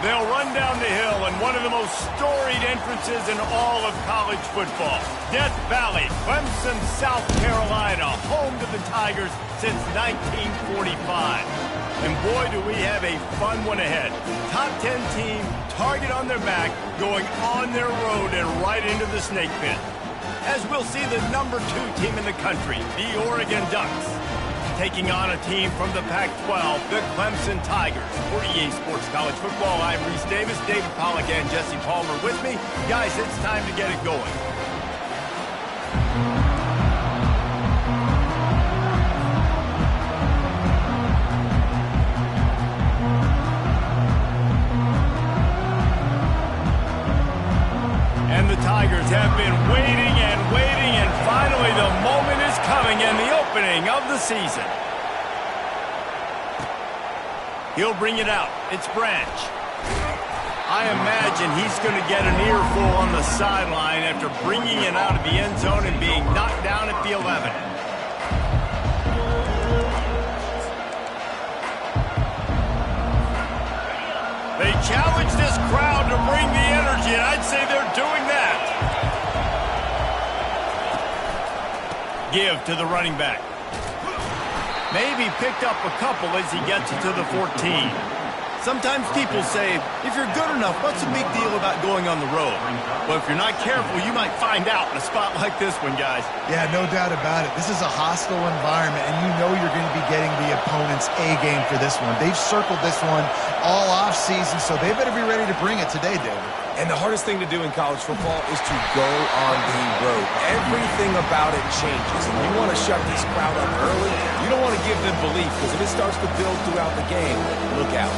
They'll run down the hill in one of the most storied entrances in all of college football. Death Valley, Clemson, South Carolina, home to the Tigers since 1945. And boy, do we have a fun one ahead. Top 10 team, target on their back, going on their road and right into the snake pit. As we'll see the number 2 team in the country, the Oregon Ducks, taking on a team from the Pac-12, the Clemson Tigers. For EA Sports College Football, I'm Reese Davis, David Pollack, and Jesse Palmer with me. Guys, it's time to get it going. And the Tigers have been waiting and finally the moment is coming and the opening of the season. He'll bring it out. It's Branch. I imagine he's going to get an earful on the sideline after bringing it out of the end zone and being knocked down at the 11. They challenge this crowd to bring the energy, and I'd say they're doing that. Give to the running back. Maybe picked up a couple as he gets it to the 14. Sometimes people say, if you're good enough, what's the big deal about going on the road? Well, if you're not careful, you might find out in a spot like this one, guys. Yeah, no doubt about it. This is a hostile environment, and you know you're going to be getting the opponent's A-game for this one. They've circled this one all off-season, so they better be ready to bring it today, David. And the hardest thing to do in college football is to go on the road. Everything about it changes, and you want to shut this crowd up early. You don't want to give them belief, because if it starts to build throughout the game, look out.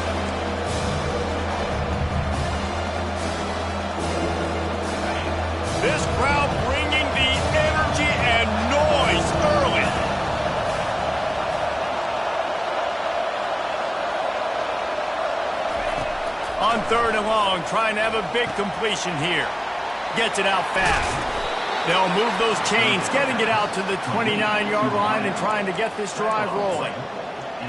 This crowd bringing the energy and noise early. On 3rd and long, trying to have a big completion here. Gets it out fast. They'll move those chains, getting it out to the 29-yard line and trying to get this drive rolling.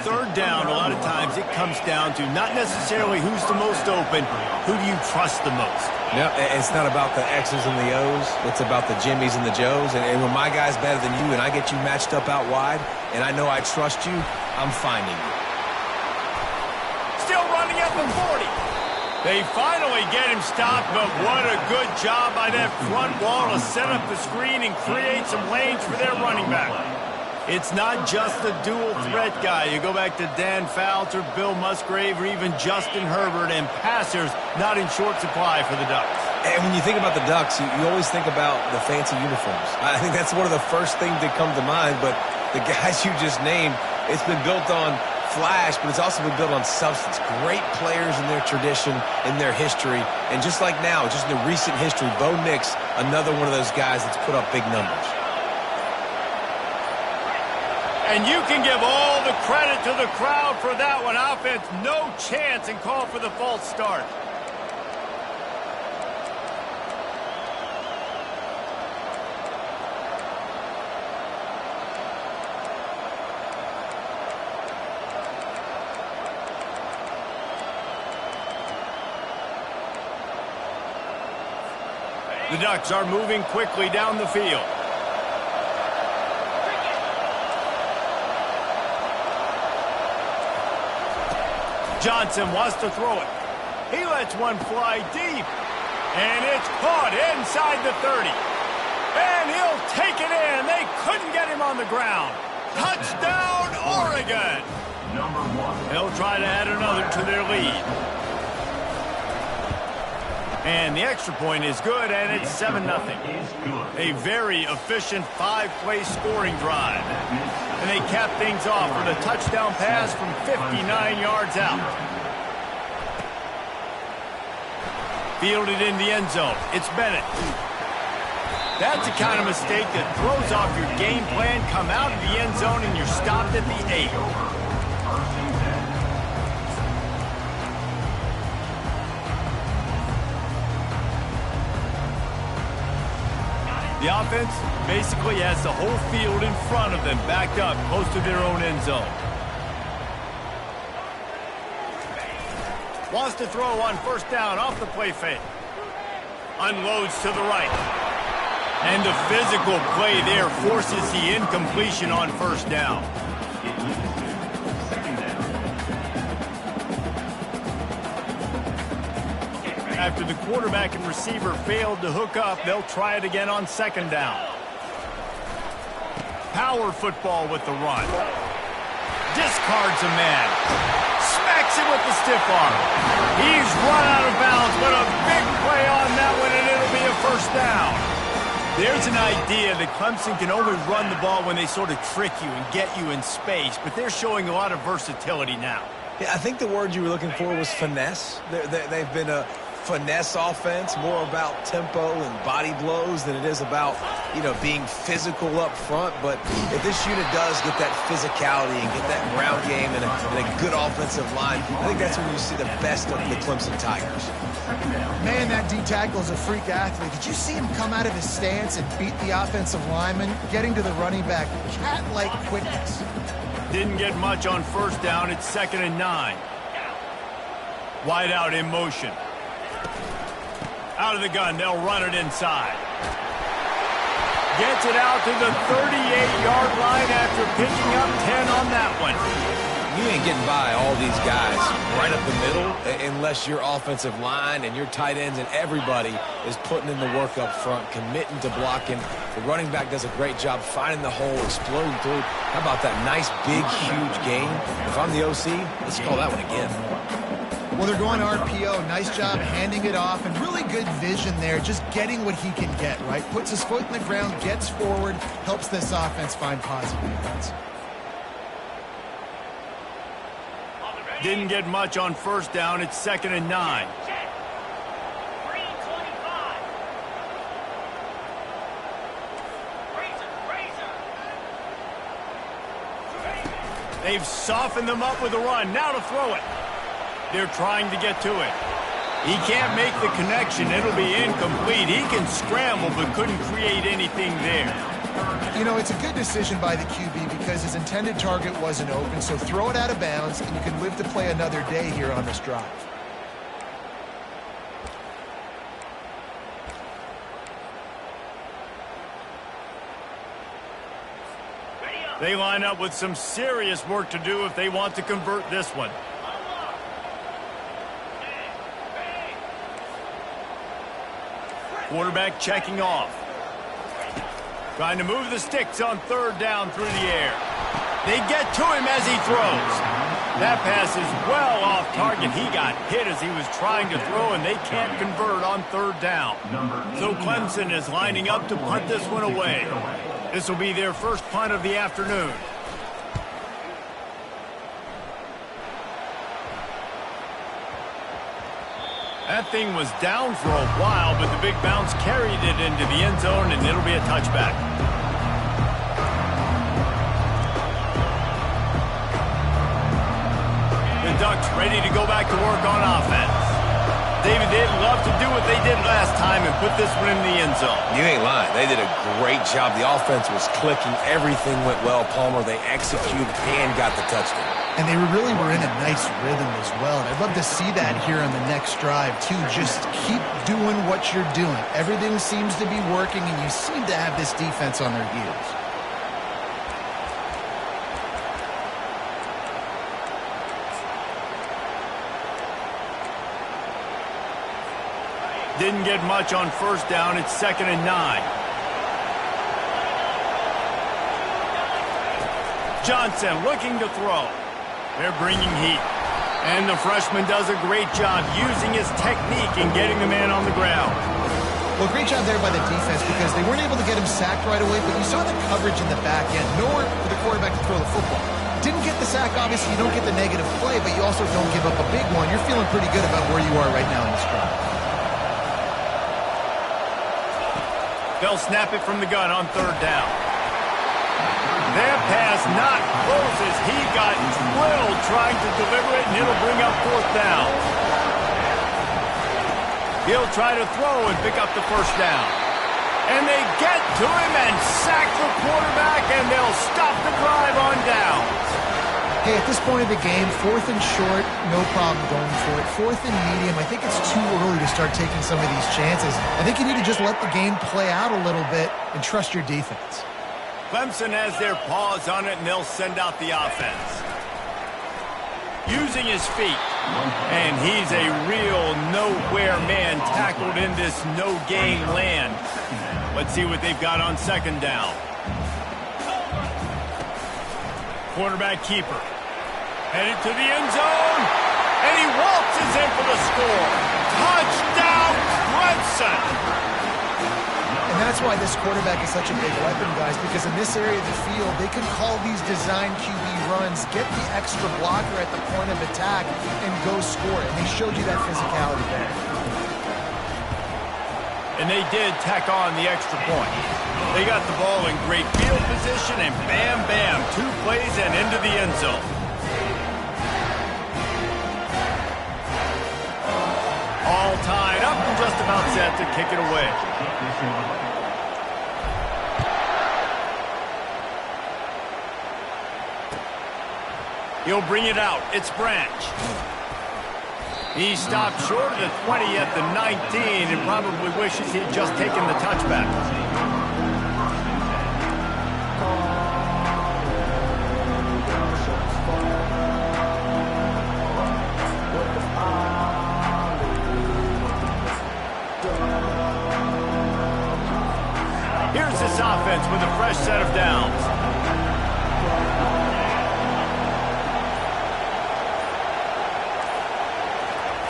3rd down, a lot of times it comes down to not necessarily who's the most open, who do you trust the most? No, it's not about the X's and the O's. It's about the Jimmys and the Joes. And when my guy's better than you and I get you matched up out wide and I know I trust you, I'm finding you. Still running at the 40. They finally get him stopped, but what a good job by that front wall to set up the screen and create some lanes for their running back. It's not just the dual threat guy. You go back to Dan Fouts or Bill Musgrave or even Justin Herbert, and passers not in short supply for the Ducks. And when you think about the Ducks, you always think about the fancy uniforms. I think that's one of the first things that come to mind, but the guys you just named, it's been built on flash, but it's also been built on substance. Great players in their tradition, in their history, and just like now, just in the recent history, Bo Nix, another one of those guys that's put up big numbers. And you can give all the credit to the crowd for that one. Offense, no chance, and call for the false start. The Ducks are moving quickly down the field. Johnson wants to throw it. He lets one fly deep. And it's caught inside the 30. And he'll take it in. They couldn't get him on the ground. Touchdown, Oregon. They'll try to add another to their lead. And the extra point is good, and it's 7-0. A very efficient 5-play scoring drive. And they cap things off with a touchdown pass from 59 yards out. Fielded in the end zone. It's Bennett. That's the kind of mistake that throws off your game plan. Come out of the end zone, and you're stopped at the 8. The offense basically has the whole field in front of them, backed up close to their own end zone. Wants to throw on first down off the play fake. Unloads to the right. And the physical play there forces the incompletion on first down. After the quarterback and receiver failed to hook up, they'll try it again on second down. Power football with the run. Discards a man. Smacks him with the stiff arm. He's run out of bounds, but a big play on that one, and it'll be a first down. There's an idea that Clemson can only run the ball when they sort of trick you and get you in space, but they're showing a lot of versatility now. Yeah, I think the word you were looking for was finesse. They've been a finesse offense, more about tempo and body blows than it is about, being physical up front. But if this unit does get that physicality and get that ground game and a good offensive line, I think that's when you see the best of the Clemson Tigers. Man, that D-tackle is a freak athlete. Did you see him come out of his stance and beat the offensive lineman, getting to the running back? Cat-like quickness. Didn't get much on first down. It's 2nd and 9. Wide out in motion. Out of the gun, they'll run it inside. Gets it out to the 38-yard line after picking up 10 on that one. You ain't getting by all these guys right up the middle unless your offensive line and your tight ends and everybody is putting in the work up front, committing to blocking. The running back does a great job finding the hole, exploding through. How about that nice, big, huge gain? If I'm the OC, let's call that one again. Well, they're going RPO. Nice job handing it off, and really good vision there, just getting what he can get, right? Puts his foot in the ground, gets forward, helps this offense find positive defense. Didn't get much on first down. It's 2nd and 9. They've softened them up with a run. Now to throw it. They're trying to get to it. He can't make the connection. It'll be incomplete. He can scramble, but couldn't create anything there. It's a good decision by the QB because his intended target wasn't open, so throw it out of bounds, and you can live to play another day here on this drive. They line up with some serious work to do if they want to convert this one. Quarterback checking off. Trying to move the sticks on third down through the air. They get to him as he throws. That pass is well off target. He got hit as he was trying to throw, and they can't convert on third down. So Clemson is lining up to punt this one away. This will be their first punt of the afternoon. That thing was down for a while, but the big bounce carried it into the end zone, and it'll be a touchback. The Ducks ready to go back to work on offense. David, they'd love to do what they did last time and put this one in the end zone. You ain't lying. They did a great job. The offense was clicking. Everything went well, Palmer. They executed and got the touchdown. And they really were in a nice rhythm as well. And I'd love to see that here on the next drive, too. Just keep doing what you're doing. Everything seems to be working, and you seem to have this defense on their heels. Didn't get much on first down. It's 2nd and 9. Johnson looking to throw. They're bringing heat. And the freshman does a great job using his technique and getting the man on the ground. Well, great job there by the defense because they weren't able to get him sacked right away, but you saw the coverage in the back end. Nowhere for the quarterback to throw the football. Didn't get the sack, obviously. You don't get the negative play, but you also don't give up a big one. You're feeling pretty good about where you are right now in this drive. They'll snap it from the gun on third down. That pass not close as he got drilled trying to deliver it, and it'll bring up fourth down. He'll try to throw and pick up the first down. And they get to him and sack the quarterback, and they'll stop the drive on downs. Hey, at this point of the game, 4th and short, no problem going for it. 4th and medium, I think it's too early to start taking some of these chances. I think you need to just let the game play out a little bit and trust your defense. Clemson has their paws on it, and they'll send out the offense. Using his feet, and he's a real nowhere man tackled in this no-gain land. Let's see what they've got on 2nd down. Quarterback keeper. Headed to the end zone, and he waltzes in for the score. Touchdown, Clemson! And that's why this quarterback is such a big weapon, guys, because in this area of the field, they can call these design QB runs, get the extra blocker at the point of attack, and go score it. And they showed you that physicality there. And they did tack on the extra point. They got the ball in great field position, and bam, bam, 2 plays and into the end zone. All tied up and just about set to kick it away. He'll bring it out. It's Branch. He stopped short of the 20 at the 19 and probably wishes he'd just taken the touchback. Here's this offense with a fresh set of downs.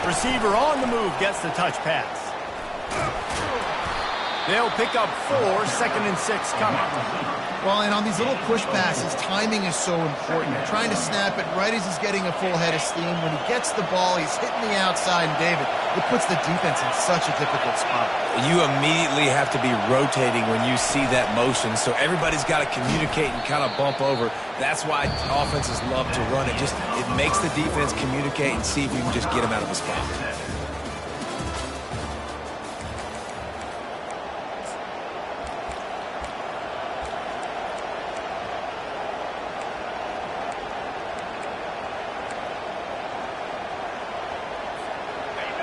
Receiver on the move gets the touch pass. They'll pick up 4, 2nd and 6 coming. Well, and on these little push passes, timing is so important. You're trying to snap it right as he's getting a full head of steam. When he gets the ball, he's hitting the outside, and David, it puts the defense in such a difficult spot. You immediately have to be rotating when you see that motion, so everybody's got to communicate and kind of bump over. That's why offenses love to run it. It makes the defense communicate and see if you can just get him out of the spot.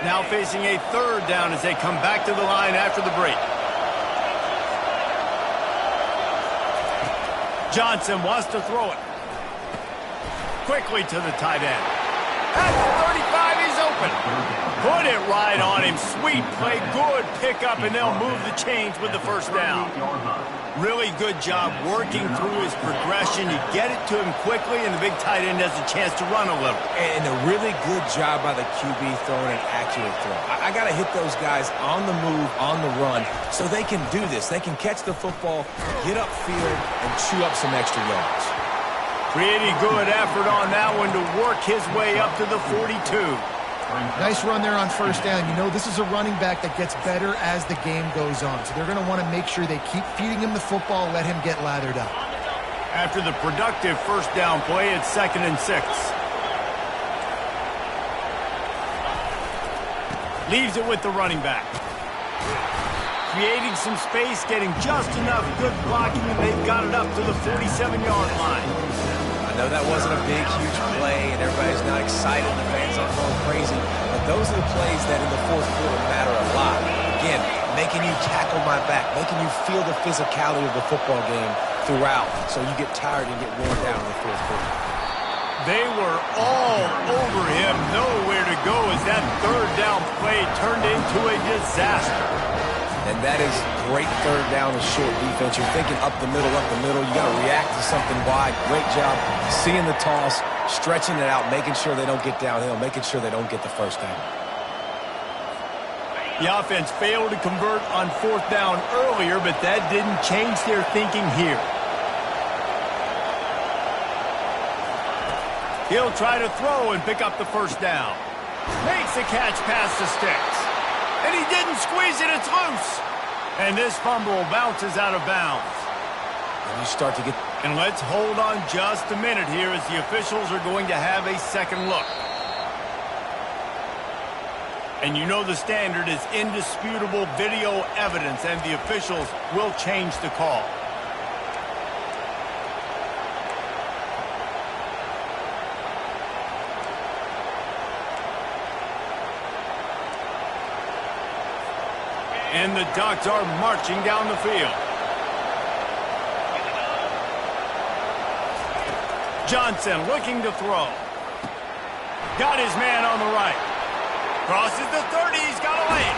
Now facing a 3rd down as they come back to the line after the break. Johnson wants to throw it. Quickly to the tight end. At the 35, he's open. Put it right on him. Sweet play, good pickup, and they'll move the chains with the 1st down. Really good job working through his progression. You get it to him quickly, and the big tight end has a chance to run a little. And a really good job by the QB throwing an accurate throw. I got to hit those guys on the move, on the run, so they can do this. They can catch the football, get upfield, and chew up some extra yards. Pretty good effort on that one to work his way up to the 42. Nice run there on 1st down. You know, this is a running back that gets better as the game goes on. So they're going to want to make sure they keep feeding him the football, let him get lathered up. After the productive 1st down play, it's 2nd and 6. Leaves it with the running back. Creating some space, getting just enough good blocking, and they've got it up to the 47-yard line. I know that wasn't a big, huge play, and everybody's not excited, the fans aren't going crazy, but those are the plays that in the 4th quarter matter a lot. Again, making you tackle my back, making you feel the physicality of the football game throughout, so you get tired and get worn down in the 4th quarter. They were all over him, nowhere to go as that 3rd down play turned into a disaster. And that is great 3rd down and short defense. You're thinking up the middle. You got to react to something wide. Great job seeing the toss, stretching it out, making sure they don't get downhill, making sure they don't get the 1st down. The offense failed to convert on 4th down earlier, but that didn't change their thinking here. He'll try to throw and pick up the 1st down. Makes a catch past the sticks. And he didn't squeeze it, it's loose. And this fumble bounces out of bounds. And you start to get... And let's hold on just a minute here as the officials are going to have a second look. And you know the standard is indisputable video evidence, and the officials will change the call. And the Ducks are marching down the field. Johnson looking to throw. Got his man on the right. Crosses the 30. He's got a lane.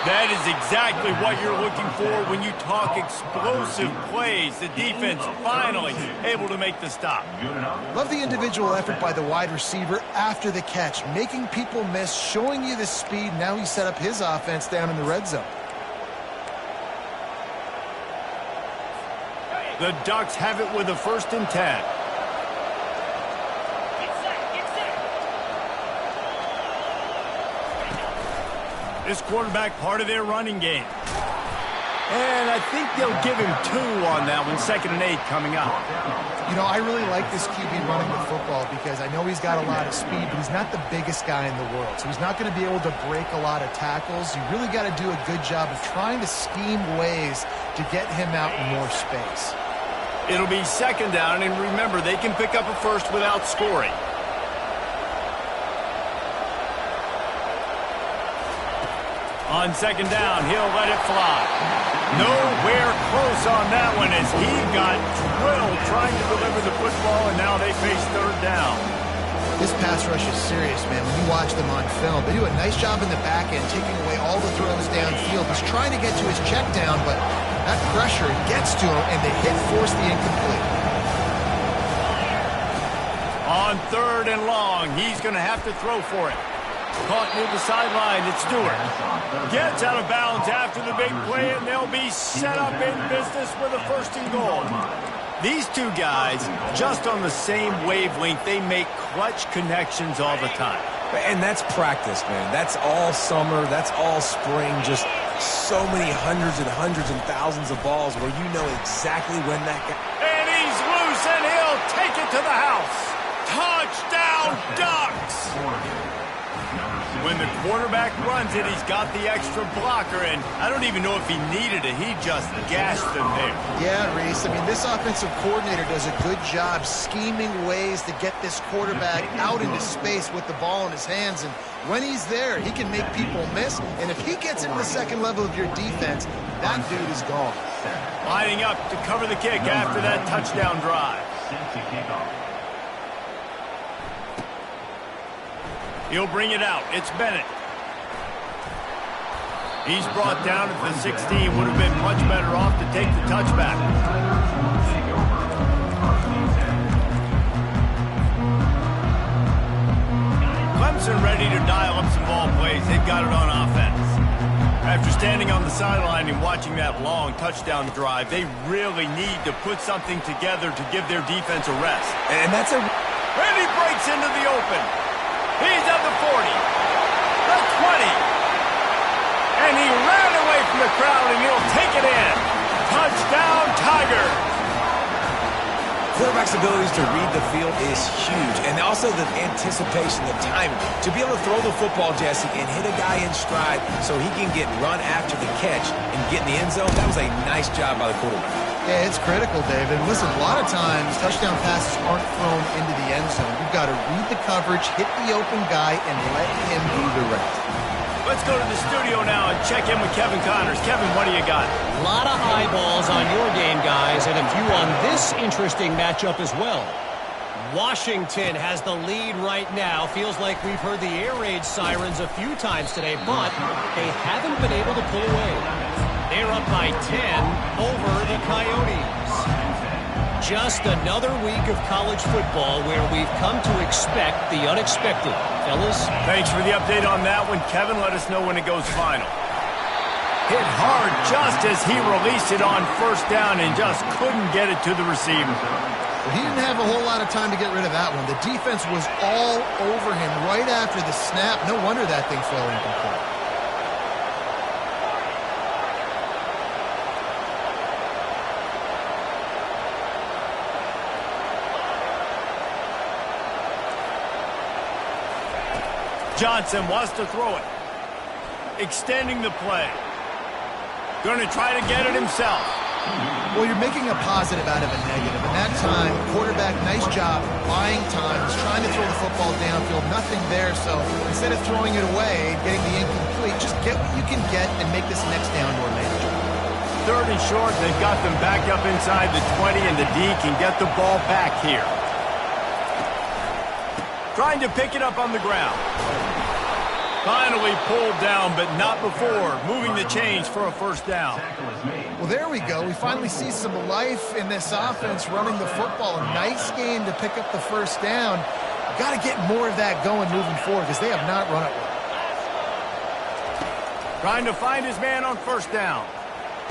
That is exactly what you're looking for when you talk explosive plays. The defense finally able to make the stop. Love the individual effort by the wide receiver after the catch, making people miss, showing you the speed. Now he set up his offense down in the red zone. The Ducks have it with a 1st and 10. This quarterback part of their running game. And I think they'll give him 2 on that one. 2nd and 8 coming up. You know, I really like this QB running the football because I know he's got a lot of speed, but he's not the biggest guy in the world. So he's not going to be able to break a lot of tackles. You really got to do a good job of trying to scheme ways to get him out in more space. It'll be 2nd down, and remember, they can pick up a 1st without scoring. On 2nd down, he'll let it fly. Nowhere close on that one as he got drilled trying to deliver the football, and now they face 3rd down. This pass rush is serious, man. When you watch them on film, they do a nice job in the back end, taking away all the throws downfield. He's trying to get to his check down, but that pressure gets to him, and they force the incomplete. On 3rd and long, he's going to have to throw for it. Caught near the sideline, it's Stewart. Gets out of bounds after the big play, and they'll be set up in business with a 1st and goal. These two guys, just on the same wavelength, they make clutch connections all the time. And that's practice, man. That's all summer. That's all spring. Just so many hundreds and thousands of balls where you know exactly when that guy... And he's loose, and he'll take it to the house. Touchdown, Ducks! When the quarterback runs it, he's got the extra blocker, and I don't even know if he needed it. He just gashed them there. Yeah, Reese. I mean, this offensive coordinator does a good job scheming ways to get this quarterback out into space with the ball in his hands, and when he's there, he can make people miss, and if he gets into the 2nd level of your defense, that dude is gone. Lining up to cover the kick after that touchdown drive. He'll bring it out. It's Bennett. He's brought down at the 16. Would have been much better off to take the touchback. Clemson ready to dial up some ball plays. They've got it on offense. After standing on the sideline and watching that long touchdown drive, they really need to put something together to give their defense a rest. And that's a... And he breaks into the open. He's at the 40, the 20, and he ran away from the crowd, and he'll take it in. Touchdown, Tiger. Quarterback's abilities to read the field is huge, and also the anticipation, the timing. To be able to throw the football, Jesse, and hit a guy in stride so he can get run after the catch and get in the end zone, that was a nice job by the quarterback. Yeah, it's critical, David. Listen, a lot of times touchdown passes aren't thrown into the end zone. You've got to read the coverage, hit the open guy, and let him do the rest. Let's go to the studio now and check in with Kevin Connors. Kevin, what do you got? A lot of eyeballs on your game, guys, and a few on this interesting matchup as well. Washington has the lead right now. Feels like we've heard the air raid sirens a few times today, but they haven't been able to pull away. They're up by 10 over the Coyotes. Just another week of college football where we've come to expect the unexpected. Fellas? Thanks for the update on that one, Kevin. Let us know when it goes final. Hit hard just as he released it on 1st down and just couldn't get it to the receiver. Well, he didn't have a whole lot of time to get rid of that one. The defense was all over him right after the snap. No wonder that thing fell incomplete. Johnson wants to throw it. Extending the play. Going to try to get it himself. Well, you're making a positive out of a negative. And that time, quarterback, nice job, buying time. He's trying to throw the football downfield, nothing there. So instead of throwing it away and getting the incomplete, just get what you can get and make this next down more manageable. 3rd and short, they've got them back up inside the 20, and the D can get the ball back here. Trying to pick it up on the ground. Finally pulled down, but not before moving the chains for a 1st down. Well, there we go. We finally see some life in this offense running the football. A nice game to pick up the 1st down. Got to get more of that going moving forward because they have not run it well. Trying to find his man on 1st down.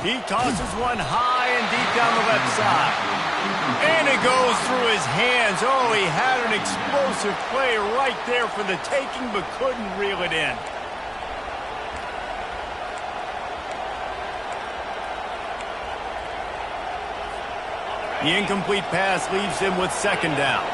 He tosses one high and deep down the left side. And it goes through his hands. Oh, he had an explosive play right there for the taking, but couldn't reel it in. The incomplete pass leaves him with 2nd down.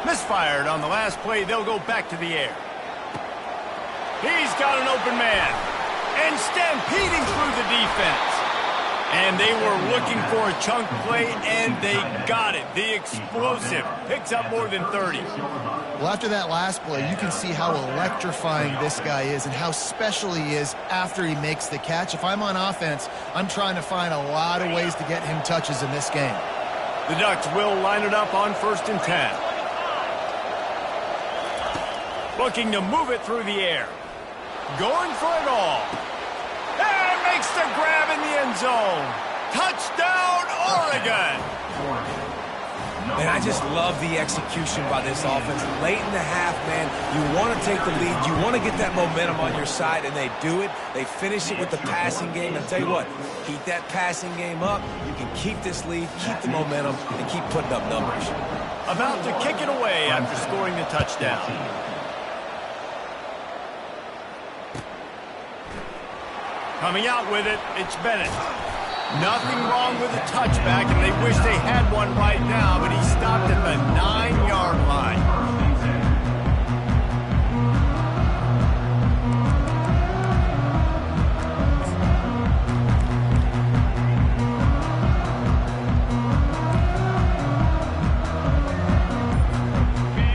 Misfired on the last play. They'll go back to the air. He's got an open man. And stampeding through the defense. And they were looking for a chunk play, and they got it. The explosive picks up more than 30. Well, after that last play, you can see how electrifying this guy is and how special he is after he makes the catch. If I'm on offense, I'm trying to find a lot of ways to get him touches in this game. The Ducks will line it up on 1st and 10. Looking to move it through the air. Going for it all. And makes the grab in the end zone. Touchdown, Oregon! And I just love the execution by this offense. Late in the half, man, you want to take the lead. You want to get that momentum on your side, and they do it. They finish it with the passing game. And I'll tell you what, keep that passing game up. You can keep this lead, keep the momentum, and keep putting up numbers. About to kick it away after scoring the touchdown. Coming out with it, it's Bennett. Nothing wrong with the touchback, and they wish they had one right now, but he stopped at the 9-yard line.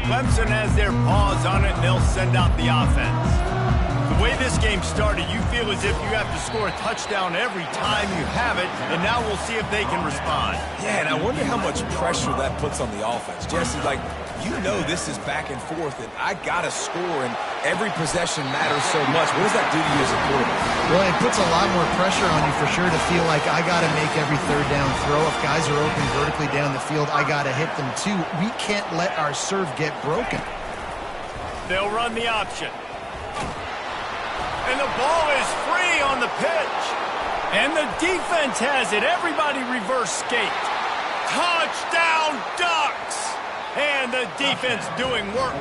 Clemson has their paws on it, and they'll send out the offense. The way this game started, you feel as if you have to score a touchdown every time you have it, and now we'll see if they can respond. Yeah, and I wonder how much pressure that puts on the offense. Jesse, like, you know this is back and forth, and I got to score, and every possession matters so much. What does that do to you as a quarterback? Well, it puts a lot more pressure on you for sure to feel like I got to make every 3rd down throw. If guys are open vertically down the field, I got to hit them too. We can't let our serve get broken. They'll run the option. And the ball is free on the pitch. And the defense has it. Everybody reverse skate. Touchdown, Ducks! And the defense doing work.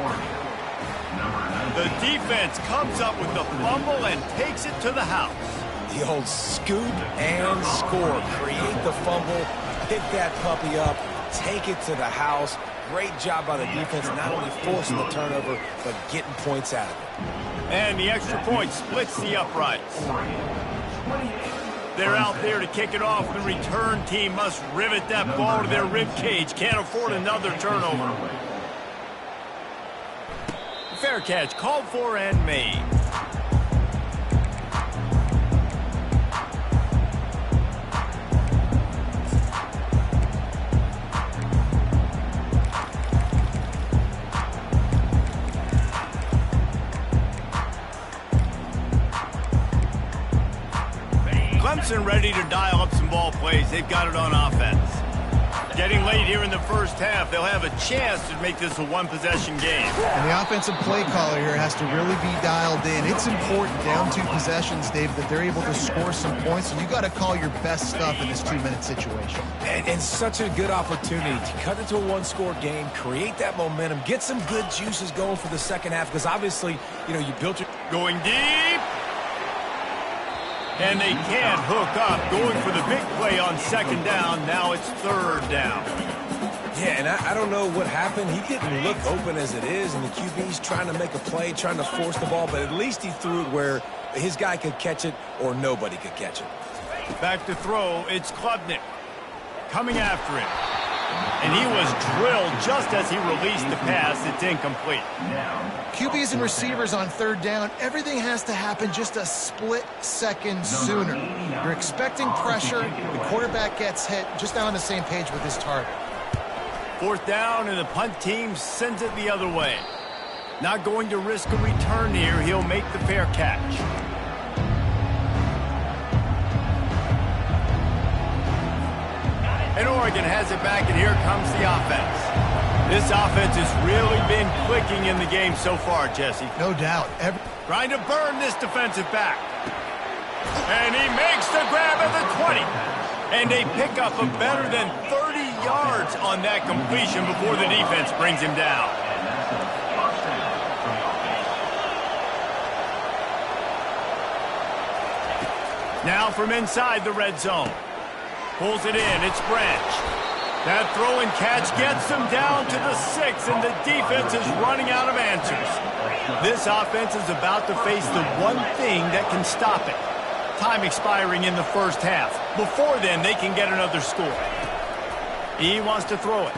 The defense comes up with the fumble and takes it to the house. The old scoop and score. Create the fumble, pick that puppy up, take it to the house. Great job by the defense, not only forcing the turnover, but getting points out of it. And the extra point splits the uprights. They're out there to kick it off. The return team must rivet that ball to their rib cage. Can't afford another turnover. Fair catch called for and made. Clemson ready to dial up some ball plays. They've got it on offense. Getting late here in the first half, they'll have a chance to make this a one-possession game. And the offensive play caller here has to really be dialed in. It's important down 2 possessions, Dave, that they're able to score some points. So you got to call your best stuff in this 2-minute situation. And such a good opportunity to cut it to a one-score game, create that momentum, get some good juices going for the second half, because obviously, you know, you built your... Going deep. And they can't hook up. Going for the big play on second down. Now it's third down. Yeah, and I don't know what happened. He didn't look open as it is, and the QB's trying to make a play, trying to force the ball, but at least he threw it where his guy could catch it or nobody could catch it. Back to throw. It's Klubnik coming after him. And he was drilled just as he released the pass. It's incomplete. QBs and receivers on third down, everything has to happen just a split second sooner. You're expecting pressure. The quarterback gets hit. Just not on the same page with his target. Fourth down, and the punt team sends it the other way. Not going to risk a return here. He'll make the fair catch. And Oregon has it back, and here comes the offense. This offense has really been clicking in the game so far, Jesse. No doubt. Trying to burn this defensive back. And he makes the grab at the 20. And they pick up a better than 30 yards on that completion before the defense brings him down. Now from inside the red zone. Pulls it in. It's Branch. That throw and catch gets them down to the 6, and the defense is running out of answers. This offense is about to face the one thing that can stop it. Time expiring in the first half. Before then, they can get another score. He wants to throw it.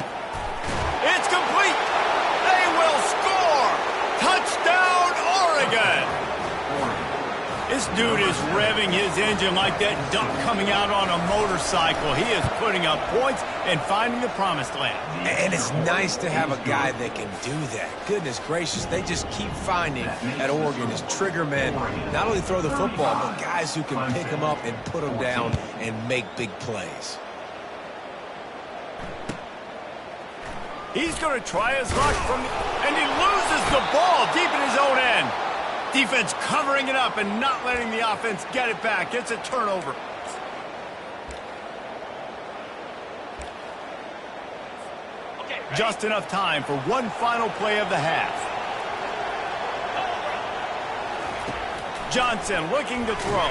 It's complete. They will score. Touchdown, Oregon. This dude is revving his engine like that duck coming out on a motorcycle. He is putting up points and finding the promised land. And it's nice to have a guy that can do that. Goodness gracious, they just keep finding at Oregon is trigger men. Not only throw the football, but guys who can pick them up and put them down and make big plays. He's going to try his luck and he loses the ball deep in his own end. Defense covering it up and not letting the offense get it back. It's a turnover. Just enough time for one final play of the half. Johnson looking to throw.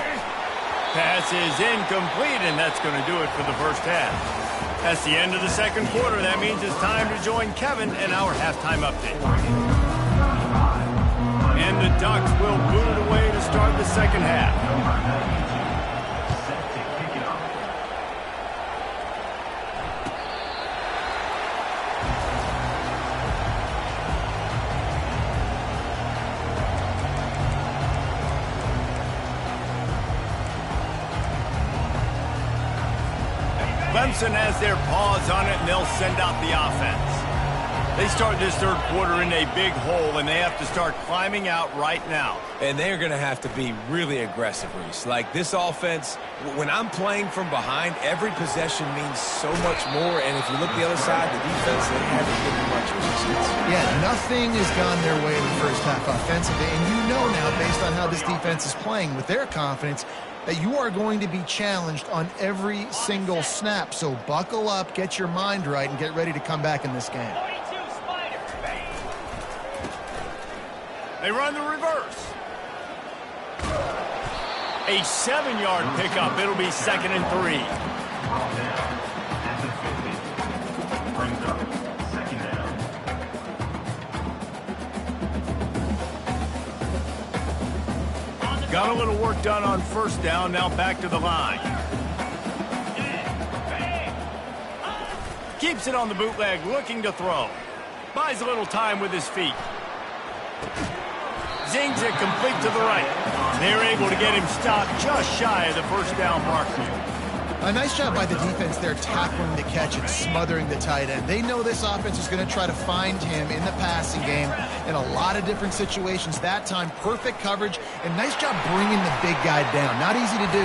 Pass is incomplete, and that's going to do it for the first half. That's the end of the second quarter. That means it's time to join Kevin in our halftime update. And the Ducks will boot it away to start the second half. Clemson has their paws on it, and they'll send out the offense. They start this third quarter in a big hole, and they have to start climbing out right now. And they're going to have to be really aggressive, Reese. Like this offense, when I'm playing from behind, every possession means so much more. And if you look the other side, the defense, they haven't given much resistance. Yeah, nothing has gone their way in the first half offensively. And you know now, based on how this defense is playing with their confidence, that you are going to be challenged on every single snap. So buckle up, get your mind right, and get ready to come back in this game. They run the reverse. A 7-yard pickup. It'll be 2nd and 3. Got a little work done on first down. Now back to the line. Keeps it on the bootleg, looking to throw. Buys a little time with his feet. Zings it complete to the right. They're able to get him stopped just shy of the first down marker. A nice job by the defense there tackling the catch and smothering the tight end. They know this offense is going to try to find him in the passing game in a lot of different situations. That time, perfect coverage and nice job bringing the big guy down. Not easy to do.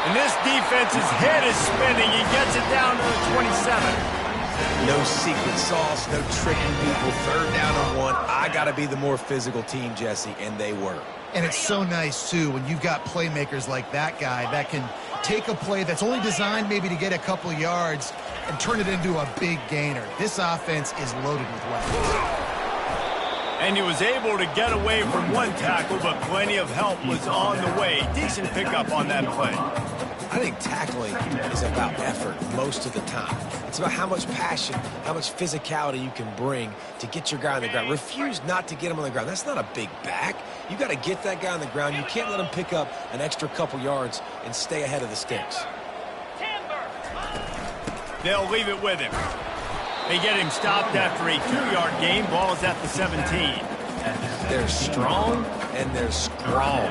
And this defense's head is spinning. He gets it down to the 27. No secret sauce, no tricking people. 3rd down and 1. I got to be the more physical team, Jesse, and they were. And it's so nice, too, when you've got playmakers like that guy that can take a play that's only designed maybe to get a couple yards and turn it into a big gainer. This offense is loaded with weapons. And he was able to get away from one tackle, but plenty of help was on the way. Decent pickup on that play. I think tackling is about effort most of the time. It's about how much passion, how much physicality you can bring to get your guy on the ground. Refuse not to get him on the ground. That's not a big back. You got to get that guy on the ground. You can't let him pick up an extra couple yards and stay ahead of the sticks. They'll leave it with him. They get him stopped after a 2-yard gain. Ball is at the 17. They're strong and they're strong.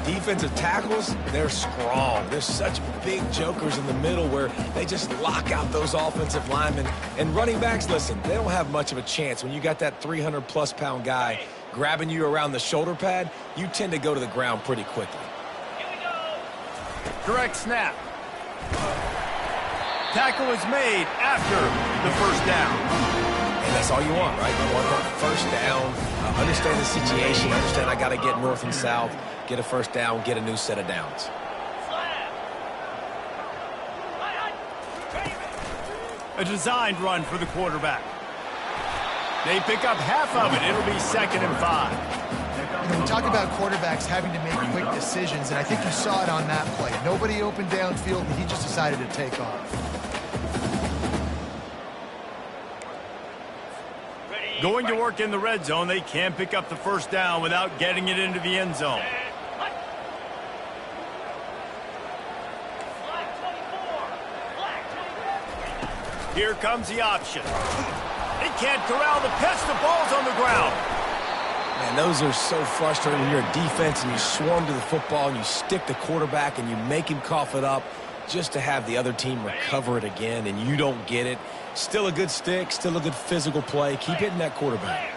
Defensive tackles, they're strong. There's such big jokers in the middle where they just lock out those offensive linemen. And running backs, listen, they don't have much of a chance. When you got that 300-plus pound guy grabbing you around the shoulder pad, you tend to go to the ground pretty quickly. Direct snap. Tackle is made after the 1st down. And that's all you want, right? You want that 1st down, understand the situation, understand I got to get north and south, get a 1st down, get a new set of downs. A designed run for the quarterback. They pick up half of it. It'll be 2nd and 5. You know, we talk about quarterbacks having to make quick decisions, and I think you saw it on that play. Nobody opened downfield, and he just decided to take off. Going to work in the red zone, they can't pick up the 1st down without getting it into the end zone. Here comes the option. They can't corral the pitch. The ball's on the ground. Man, those are so frustrating when you're a defense and you swarm to the football and you stick the quarterback and you make him cough it up just to have the other team recover it again and you don't get it. Still a good stick, still a good physical play. Keep hitting that quarterback.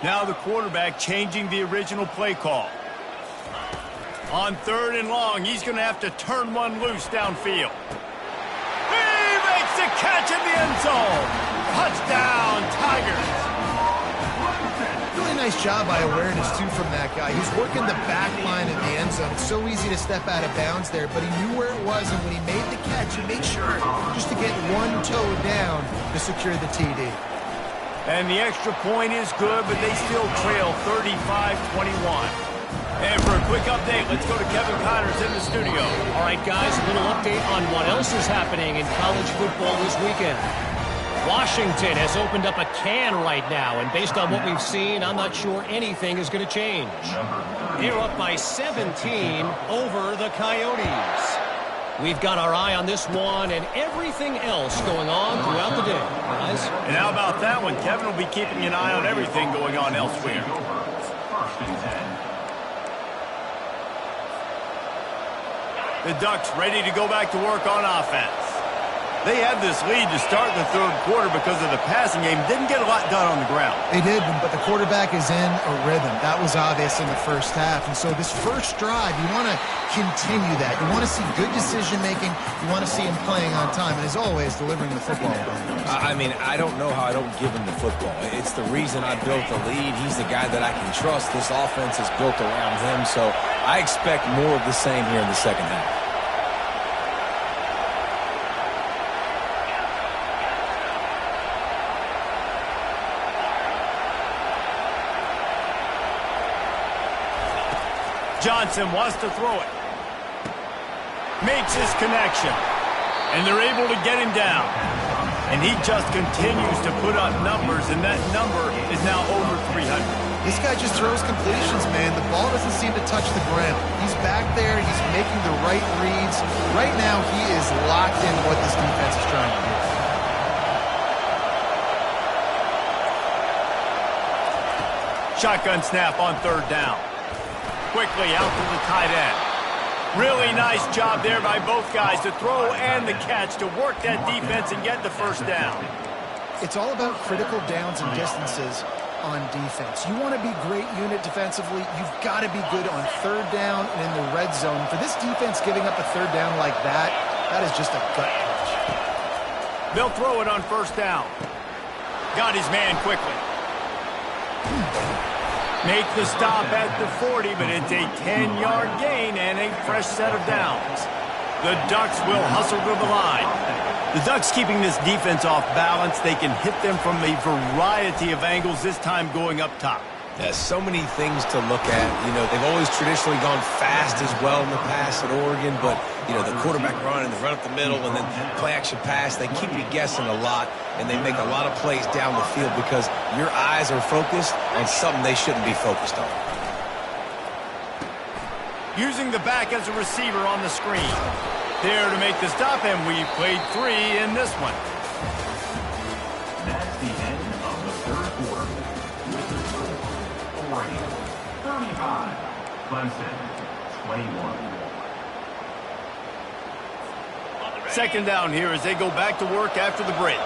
Now the quarterback changing the original play call. On 3rd and long, he's going to have to turn one loose downfield. He makes the catch in the end zone. Touchdown, Tigers. Really nice job by awareness, too, from that guy. He's working the back line of the end zone. It's so easy to step out of bounds there, but he knew where it was, and when he made the catch, he made sure just to get one toe down to secure the TD. And the extra point is good, but they still trail 35-21. And for a quick update, let's go to Kevin Connors in the studio. All right, guys, a little update on what else is happening in college football this weekend. Washington has opened up a can right now, and based on what we've seen, I'm not sure anything is going to change. They're up by 17 over the Coyotes. We've got our eye on this one and everything else going on throughout the day, guys. And how about that one? Kevin will be keeping an eye on everything going on elsewhere. The Ducks ready to go back to work on offense. They had this lead to start the 3rd quarter because of the passing game. Didn't get a lot done on the ground. They did, but the quarterback is in a rhythm. That was obvious in the 1st half. And so this 1st drive, you want to continue that. You want to see good decision-making. You want to see him playing on time. And as always, delivering the football. I mean, I don't know how I don't give him the football. It's the reason I built the lead. He's the guy that I can trust. This offense is built around him. So I expect more of the same here in the 2nd half. Johnson wants to throw it. Makes his connection. And they're able to get him down. And he just continues to put up numbers, and that number is now over 300. This guy just throws completions, man. The ball doesn't seem to touch the ground. He's back there. He's making the right reads. Right now, he is locked into what this defense is trying to do. Shotgun snap on 3rd down. Quickly out to the tight end. Really nice job there by both guys to throw and the catch to work that defense and get the 1st down. It's all about critical downs and distances. on defense. You want to be great unit defensively. You've got to be good on third down and in the red zone. For this defense giving up a third down like that, that is just a gut punch. They'll throw it on first down. Got his man quickly. Make the stop at the 40, but it's a 10-yard gain and a fresh set of downs. The Ducks will hustle to the line. The Ducks keeping this defense off balance. They can hit them from a variety of angles, this time going up top. There's so many things to look at. You know, they've always traditionally gone fast as well in the past at Oregon, but, you know, the quarterback run and the run up the middle and then play-action pass, they keep you guessing a lot, and they make a lot of plays down the field because your eyes are focused on something they shouldn't be focused on. Using the back as a receiver on the screen. There to make the stop, and we played 3 in this one. That's the end of the third quarter. With the score, Oregon 35, Clemson 21. Second down here as they go back to work after the break.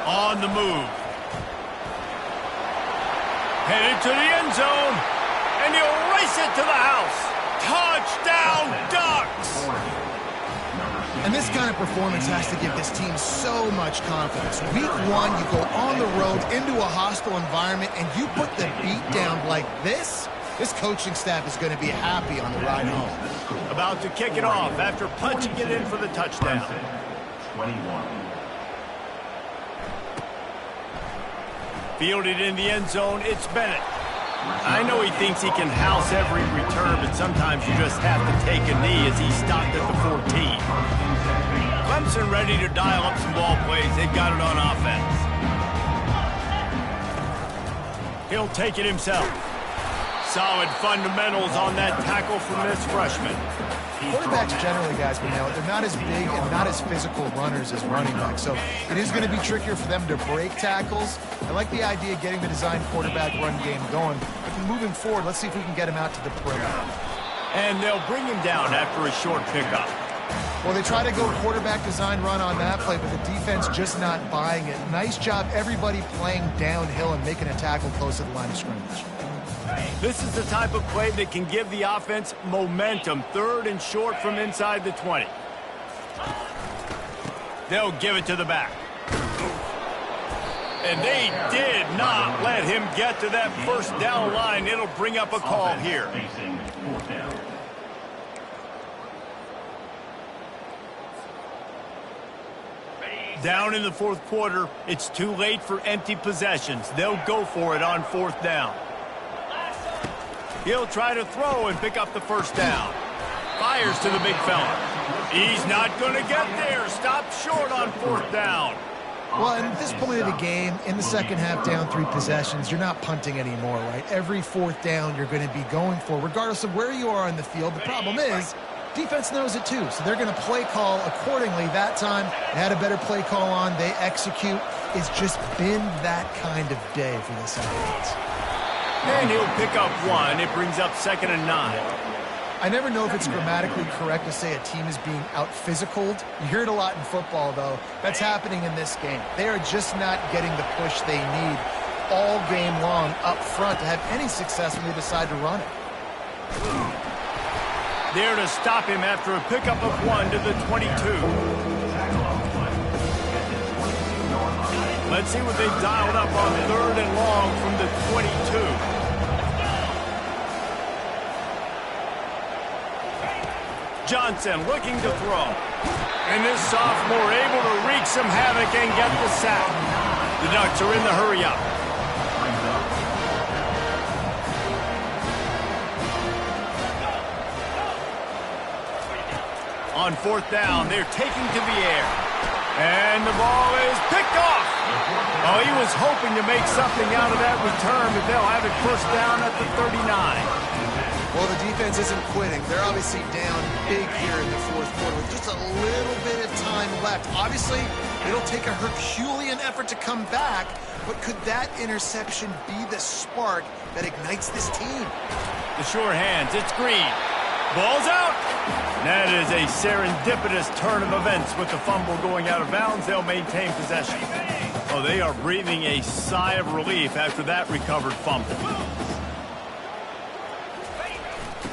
On the move. Headed to the end zone. And he'll race it to the house. Touchdown, Ducks! And this kind of performance has to give this team so much confidence. Week 1, you go on the road into a hostile environment, and you put the beat down like this. This coaching staff is going to be happy on the ride home. About to kick it off after punching it in for the touchdown. 21. Fielded in the end zone, it's Bennett. I know he thinks he can house every return, but sometimes you just have to take a knee as he stopped at the 14. Clemson ready to dial up some ball plays. They've got it on offense. He'll take it himself. Solid fundamentals on that tackle from this freshman. Quarterbacks generally, guys, we know, they're not as big and not as physical runners as running backs, so it is going to be trickier for them to break tackles. I like the idea of getting the design quarterback run game going, but moving forward, let's see if we can get him out to the perimeter. And they'll bring him down after a short pickup. Well, they try to go quarterback design run on that play, but the defense just not buying it. Nice job, everybody playing downhill and making a tackle close to the line of scrimmage. This is the type of play that can give the offense momentum. Third and short from inside the 20. They'll give it to the back. And they did not let him get to that first down line. It'll bring up a call here. Down in the fourth quarter, it's too late for empty possessions. They'll go for it on fourth down. He'll try to throw and pick up the first down. Fires to the big fella. He's not going to get there. Stop short on fourth down. Well, and at this point of the game, in the second half, down 3 possessions, you're not punting anymore, right? Every fourth down you're going to be going for, regardless of where you are on the field. The problem is, defense knows it too, so they're going to play call accordingly. That time, they had a better play call on. They execute. It's just been that kind of day for this offense. And he'll pick up 1. It brings up 2nd and 9. I never know if it's grammatically correct to say a team is being out-physicaled. You hear it a lot in football, though. That's happening in this game. They are just not getting the push they need all game long up front to have any success when they decide to run it. There to stop him after a pickup of 1 to the 22. Let's see what they've dialed up on 3rd and long from the 22. Johnson looking to throw. And this sophomore able to wreak some havoc and get the sack. The Ducks are in the hurry-up. On fourth down, they're taking to the air. And the ball is picked off. Oh, he was hoping to make something out of that return, but they'll have it first down at the 39. Well, the defense isn't quitting. They're obviously down big here in the fourth quarter with just a little bit of time left. Obviously, it'll take a Herculean effort to come back, but could that interception be the spark that ignites this team? The sure hands, it's Green. Ball's out. That is a serendipitous turn of events with the fumble going out of bounds. They'll maintain possession. Oh, they are breathing a sigh of relief after that recovered fumble.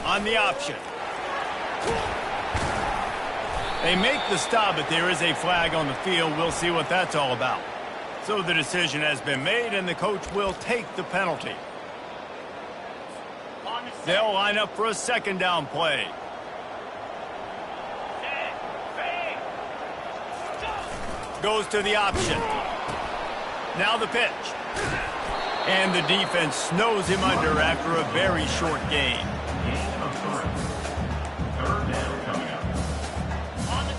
On the option. They make the stop, but there is a flag on the field. We'll see what that's all about. So the decision has been made, and the coach will take the penalty. They'll line up for a second down play. Goes to the option. Now the pitch. And the defense snows him under after a very short gain.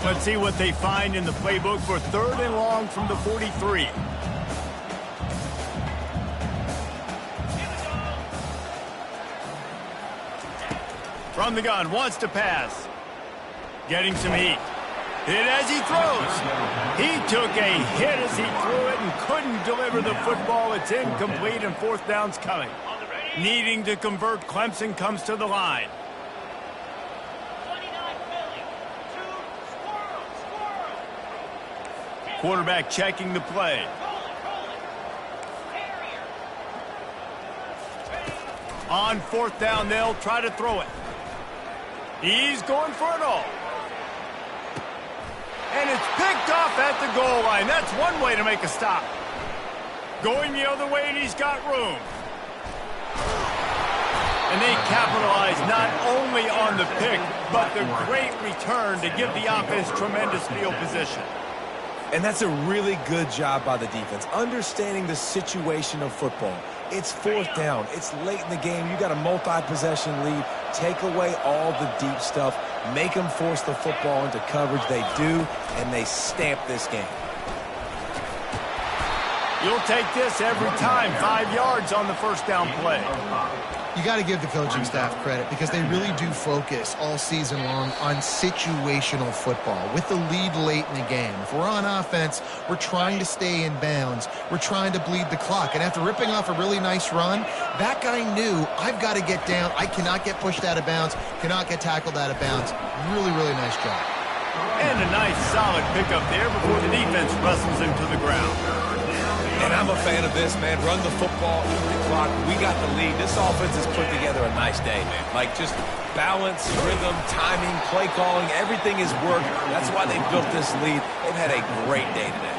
Let's see what they find in the playbook for 3rd and long from the 43. From the gun, wants to pass. Getting some heat. Hit as he throws. He took a hit as he threw it and couldn't deliver the football. It's incomplete and 4th down's coming. Needing to convert, Clemson comes to the line. Quarterback checking the play. On 4th down, they'll try to throw it. He's going for it all. And it's picked off at the goal line. That's one way to make a stop. Going the other way, and he's got room. And they capitalize not only on the pick, but the great return to give the offense tremendous field position. And that's a really good job by the defense, understanding the situation of football. It's 4th down. It's late in the game. You got a multi-possession lead. Take away all the deep stuff. Make them force the football into coverage. They do, and they stamp this game. You'll take this every time. 5 yards on the 1st down play. You got to give the coaching staff credit because they really do focus all season long on situational football with the lead late in the game. If we're on offense, we're trying to stay in bounds. We're trying to bleed the clock. And after ripping off a really nice run, that guy knew, I've got to get down. I cannot get pushed out of bounds, cannot get tackled out of bounds. Really, really nice job. And a nice solid pickup there before the defense wrestles him to the ground. And I'm a fan of this, man. Run the football, eat the clock. We got the lead. This offense has put together a nice day, man. Like, just balance, rhythm, timing, play calling, everything has worked. That's why they built this lead. They've had a great day today.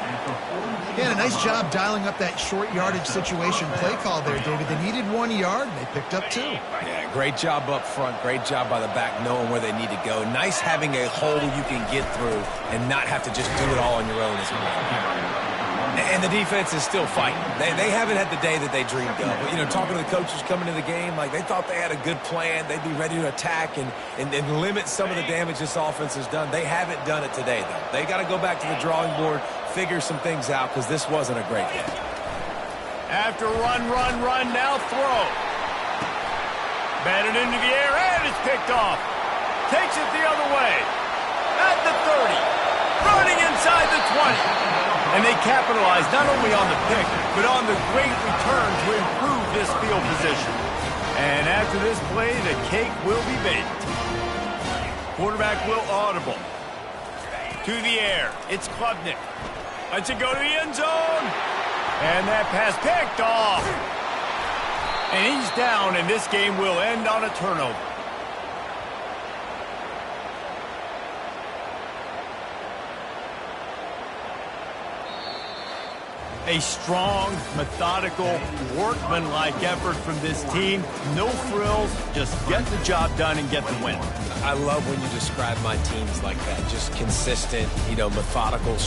Yeah, and a nice job dialing up that short yardage situation play call there, David. They needed 1 yard, and they picked up 2. Yeah, great job up front. Great job by the back knowing where they need to go. Nice having a hole you can get through and not have to just do it all on your own as well. And the defense is still fighting. They haven't had the day that they dreamed of. But, you know, talking to the coaches coming into the game, like they thought they had a good plan. They'd be ready to attack and limit some of the damage this offense has done. They haven't done it today, though. They got to go back to the drawing board, figure some things out because this wasn't a great game. After run, now throw. Batted into the air, and it's picked off. Takes it the other way. At the 30. Running inside the 20. And they capitalize not only on the pick, but on the great return to improve this field position. And after this play, the cake will be baked. Quarterback will audible. To the air. It's Klubnik. Lets it go to the end zone. And that pass picked off. And he's down, and this game will end on a turnover. A strong, methodical, workman-like effort from this team. No frills, just get the job done and get the win. I love when you describe my teams like that. Just consistent, methodical.